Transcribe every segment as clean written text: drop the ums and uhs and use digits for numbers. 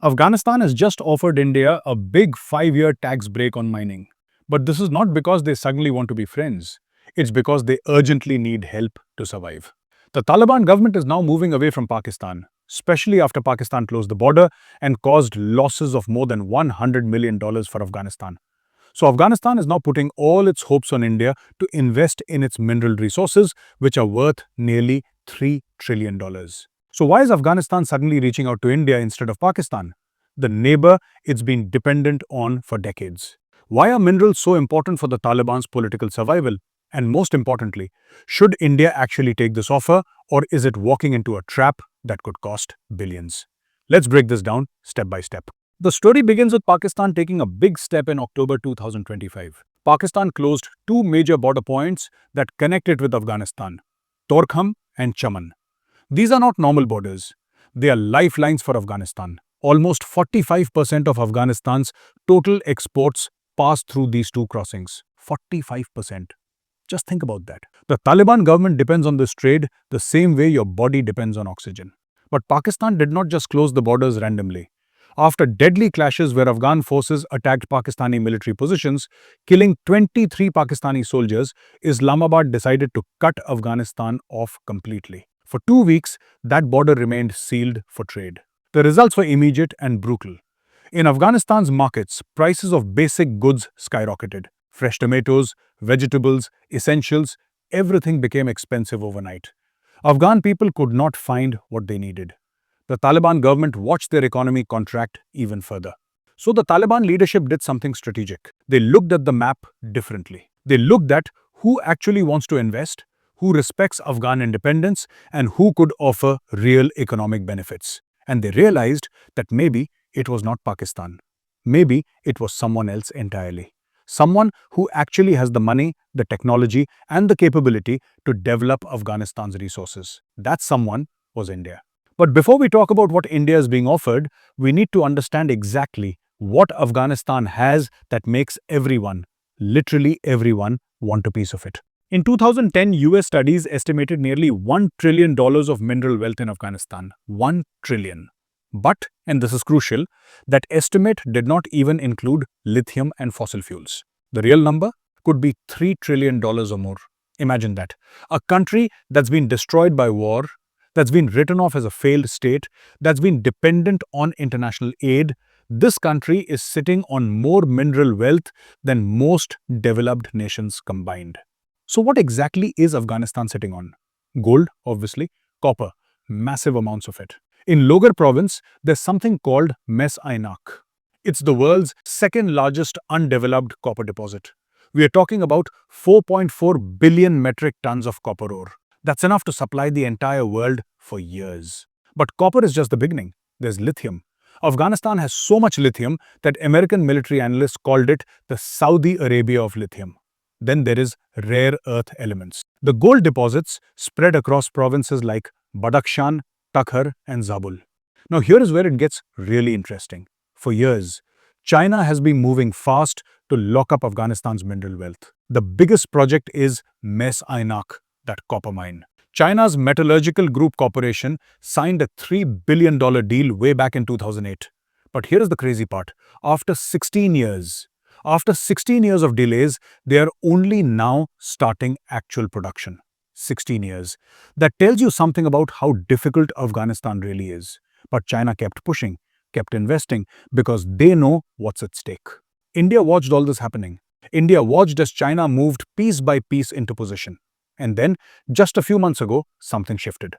Afghanistan has just offered India a big 5-year tax break on mining. But this is not because they suddenly want to be friends. It's because they urgently need help to survive. The Taliban government is now moving away from Pakistan, especially after Pakistan closed the border and caused losses of more than $100 million for Afghanistan. So Afghanistan is now putting all its hopes on India to invest in its mineral resources, which are worth nearly $3 trillion. So why is Afghanistan suddenly reaching out to India instead of Pakistan, the neighbor it's been dependent on for decades? Why are minerals so important for the Taliban's political survival? And most importantly, should India actually take this offer, or is it walking into a trap that could cost billions? Let's break this down step by step. The story begins with Pakistan taking a big step in October 2025. Pakistan closed two major border points that connect it with Afghanistan, Torkham and Chaman. These are not normal borders. They are lifelines for Afghanistan. Almost 45% of Afghanistan's total exports pass through these two crossings. 45%. Just think about that. The Taliban government depends on this trade the same way your body depends on oxygen. But Pakistan did not just close the borders randomly. After deadly clashes where Afghan forces attacked Pakistani military positions, killing 23 Pakistani soldiers, Islamabad decided to cut Afghanistan off completely. For 2 weeks, that border remained sealed for trade. The results were immediate and brutal. In Afghanistan's markets, prices of basic goods skyrocketed. Fresh tomatoes, vegetables, essentials, everything became expensive overnight. Afghan people could not find what they needed. The Taliban government watched their economy contract even further. So the Taliban leadership did something strategic. They looked at the map differently. They looked at who actually wants to invest, who respects Afghan independence, and who could offer real economic benefits. And they realized that maybe it was not Pakistan. Maybe it was someone else entirely. Someone who actually has the money, the technology, and the capability to develop Afghanistan's resources. That someone was India. But before we talk about what India is being offered, we need to understand exactly what Afghanistan has that makes everyone, literally everyone, want a piece of it. In 2010, US studies estimated nearly $1 trillion of mineral wealth in Afghanistan. $1 trillion. But, and this is crucial, that estimate did not even include lithium and fossil fuels. The real number could be $3 trillion or more. Imagine that. A country that's been destroyed by war, that's been written off as a failed state, that's been dependent on international aid, this country is sitting on more mineral wealth than most developed nations combined. So what exactly is Afghanistan sitting on? Gold, obviously. Copper, massive amounts of it. In Logar province, there's something called Mes Aynak. It's the world's second largest undeveloped copper deposit. We are talking about 4.4 billion metric tons of copper ore. That's enough to supply the entire world for years. But copper is just the beginning. There's lithium. Afghanistan has so much lithium that American military analysts called it the Saudi Arabia of lithium. Then there is rare earth elements. The gold deposits spread across provinces like Badakhshan, Takhar, and Zabul. Now here is where it gets really interesting. For years, China has been moving fast to lock up Afghanistan's mineral wealth. The biggest project is Mes Aynak, that copper mine. China's Metallurgical Group Corporation signed a $3 billion deal way back in 2008. But here is the crazy part. After 16 years of delays, they are only now starting actual production. 16 years. That tells you something about how difficult Afghanistan really is. But China kept pushing, kept investing, because they know what's at stake. India watched all this happening. India watched as China moved piece by piece into position. And then, just a few months ago, something shifted.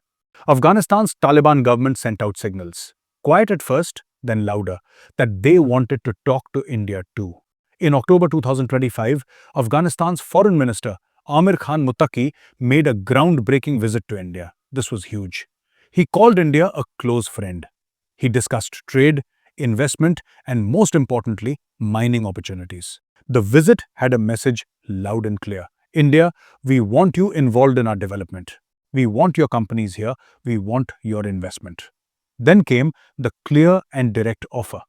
Afghanistan's Taliban government sent out signals. Quiet at first, then louder, that they wanted to talk to India too. In October 2025, Afghanistan's Foreign Minister Amir Khan Muttaqi made a groundbreaking visit to India. This was huge. He called India a close friend. He discussed trade, investment, and most importantly, mining opportunities. The visit had a message loud and clear. India, we want you involved in our development. We want your companies here. We want your investment. Then came the clear and direct offer.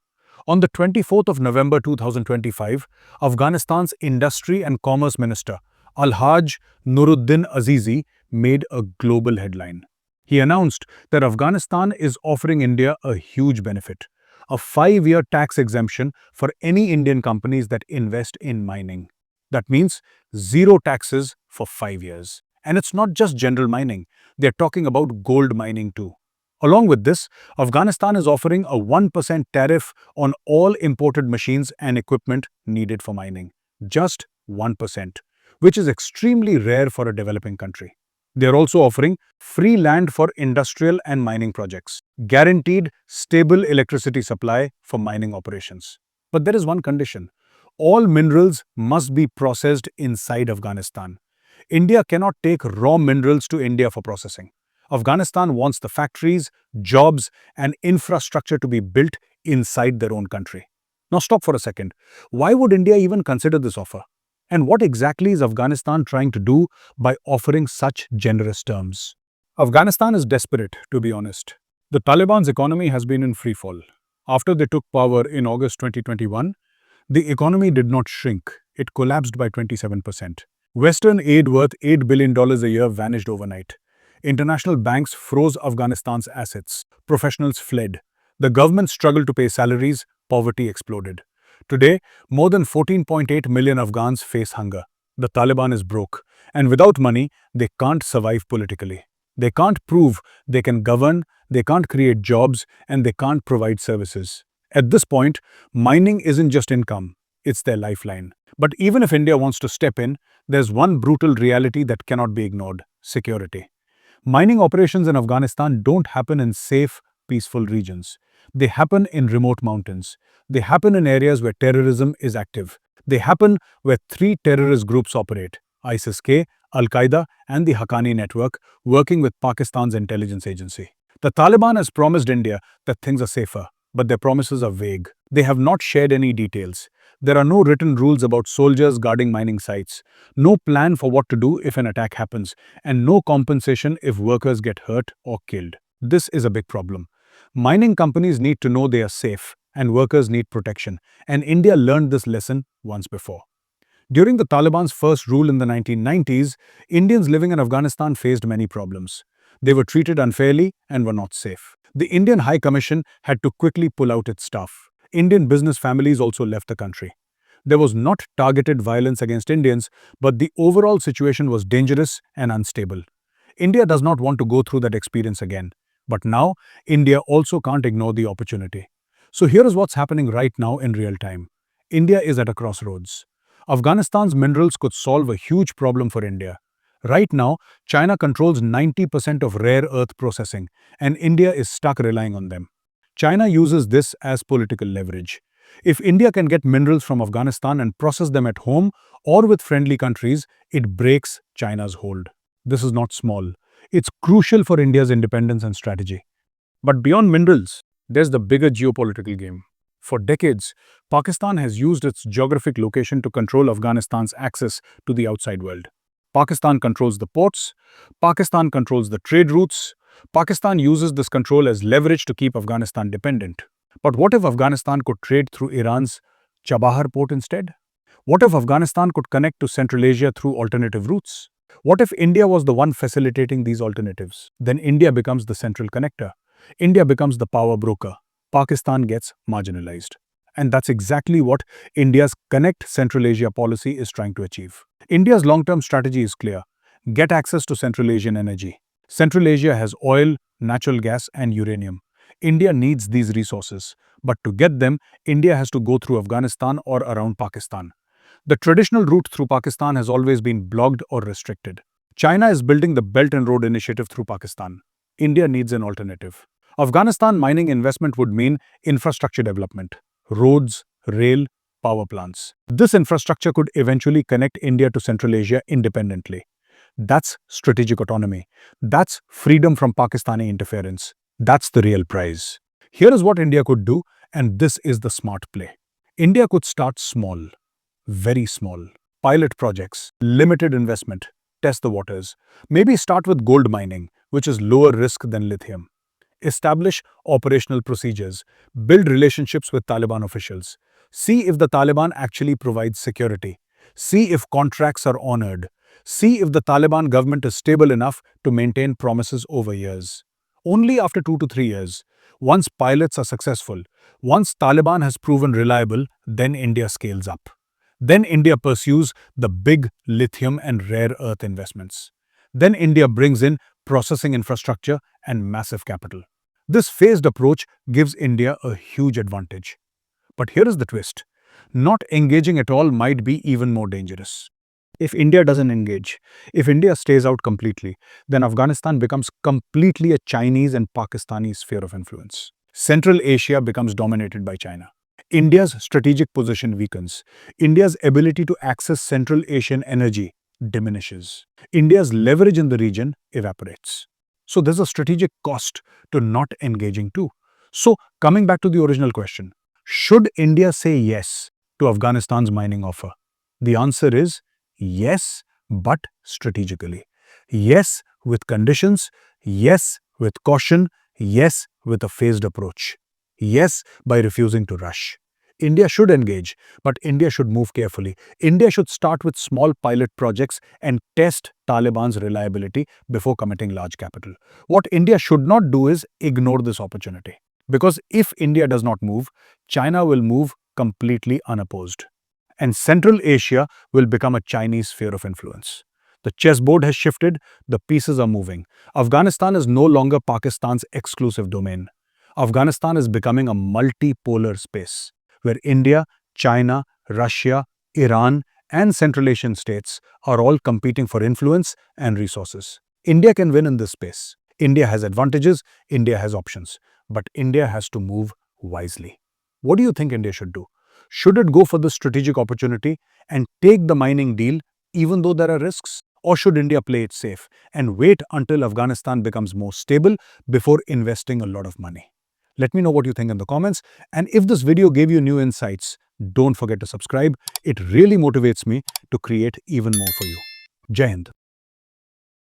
On the 24th of November 2025, Afghanistan's Industry and Commerce Minister, Al-Haj Nuruddin Azizi, made a global headline. He announced that Afghanistan is offering India a huge benefit, a 5-year tax exemption for any Indian companies that invest in mining. That means zero taxes for 5 years. And it's not just general mining, they're talking about gold mining too. Along with this, Afghanistan is offering a 1% tariff on all imported machines and equipment needed for mining. Just 1%, which is extremely rare for a developing country. They are also offering free land for industrial and mining projects, guaranteed stable electricity supply for mining operations. But there is one condition: all minerals must be processed inside Afghanistan. India cannot take raw minerals to India for processing. Afghanistan wants the factories, jobs, and infrastructure to be built inside their own country. Now, stop for a second. Why would India even consider this offer? And what exactly is Afghanistan trying to do by offering such generous terms? Afghanistan is desperate, to be honest. The Taliban's economy has been in free fall. After they took power in August 2021, the economy did not shrink, it collapsed by 27%. Western aid worth $8 billion a year vanished overnight. International banks froze Afghanistan's assets. Professionals fled. The government struggled to pay salaries. Poverty exploded. Today, more than 14.8 million Afghans face hunger. The Taliban is broke, and without money, they can't survive politically. They can't prove they can govern, they can't create jobs, and they can't provide services. At this point, mining isn't just income, it's their lifeline. But even if India wants to step in, there's one brutal reality that cannot be ignored: security. Mining operations in Afghanistan don't happen in safe, peaceful regions. They happen in remote mountains. They happen in areas where terrorism is active. They happen where three terrorist groups operate: ISIS-K, Al-Qaeda, and the Haqqani network, working with Pakistan's intelligence agency. The Taliban has promised India that things are safer, but their promises are vague. They have not shared any details. There are no written rules about soldiers guarding mining sites, no plan for what to do if an attack happens, and no compensation if workers get hurt or killed. This is a big problem. Mining companies need to know they are safe, and workers need protection, and India learned this lesson once before. During the Taliban's first rule in the 1990s, Indians living in Afghanistan faced many problems. They were treated unfairly and were not safe. The Indian High Commission had to quickly pull out its staff. Indian business families also left the country. There was not targeted violence against Indians, but the overall situation was dangerous and unstable. India does not want to go through that experience again. But now, India also can't ignore the opportunity. So here is what's happening right now in real time. India is at a crossroads. Afghanistan's minerals could solve a huge problem for India. Right now, China controls 90% of rare earth processing, and India is stuck relying on them. China uses this as political leverage. If India can get minerals from Afghanistan and process them at home or with friendly countries, it breaks China's hold. This is not small. It's crucial for India's independence and strategy. But beyond minerals, there's the bigger geopolitical game. For decades, Pakistan has used its geographic location to control Afghanistan's access to the outside world. Pakistan controls the ports, Pakistan controls the trade routes, Pakistan uses this control as leverage to keep Afghanistan dependent. But what if Afghanistan could trade through Iran's Chabahar port instead? What if Afghanistan could connect to Central Asia through alternative routes? What if India was the one facilitating these alternatives? Then India becomes the central connector. India becomes the power broker. Pakistan gets marginalized. And that's exactly what India's Connect Central Asia policy is trying to achieve. India's long-term strategy is clear: get access to Central Asian energy. Central Asia has oil, natural gas, and uranium. India needs these resources, but to get them, India has to go through Afghanistan or around Pakistan. The traditional route through Pakistan has always been blocked or restricted. China is building the Belt and Road Initiative through Pakistan. India needs an alternative. Afghanistan mining investment would mean infrastructure development: roads, rail, power plants. This infrastructure could eventually connect India to Central Asia independently. That's strategic autonomy. That's freedom from Pakistani interference. That's the real prize. Here is what India could do, and this is the smart play. India could start small, very small. Pilot projects, limited investment, test the waters. Maybe start with gold mining, which is lower risk than lithium. Establish operational procedures, build relationships with Taliban officials. See if the Taliban actually provides security. See if contracts are honored. See if the Taliban government is stable enough to maintain promises over years. Only after 2 to 3 years, Once pilots are successful, once Taliban has proven reliable, then India scales up. Then India pursues the big lithium and rare earth investments. Then India brings in processing infrastructure and massive capital. This phased approach gives India a huge advantage. But here is the twist. Not engaging at all might be even more dangerous. If India doesn't engage, if India stays out completely, then Afghanistan becomes completely a Chinese and Pakistani sphere of influence. Central Asia becomes dominated by China. India's strategic position weakens. India's ability to access Central Asian energy diminishes. India's leverage in the region evaporates. So there's a strategic cost to not engaging too. So, coming back to the original question, should India say yes to Afghanistan's mining offer? The answer is yes, but strategically. Yes, with conditions. Yes, with caution. Yes, with a phased approach. Yes, by refusing to rush. India should engage, but India should move carefully. India should start with small pilot projects and test Taliban's reliability before committing large capital. What India should not do is ignore this opportunity. Because if India does not move, China will move completely unopposed. And Central Asia will become a Chinese sphere of influence. The chessboard has shifted, the pieces are moving. Afghanistan is no longer Pakistan's exclusive domain. Afghanistan is becoming a multipolar space where India, China, Russia, Iran, and Central Asian states are all competing for influence and resources. India can win in this space. India has advantages, India has options, but India has to move wisely. What do you think India should do? Should it go for the strategic opportunity and take the mining deal even though there are risks? Or should India play it safe and wait until Afghanistan becomes more stable before investing a lot of money? Let me know what you think in the comments. And if this video gave you new insights, don't forget to subscribe. It really motivates me to create even more for you. Jai Hind.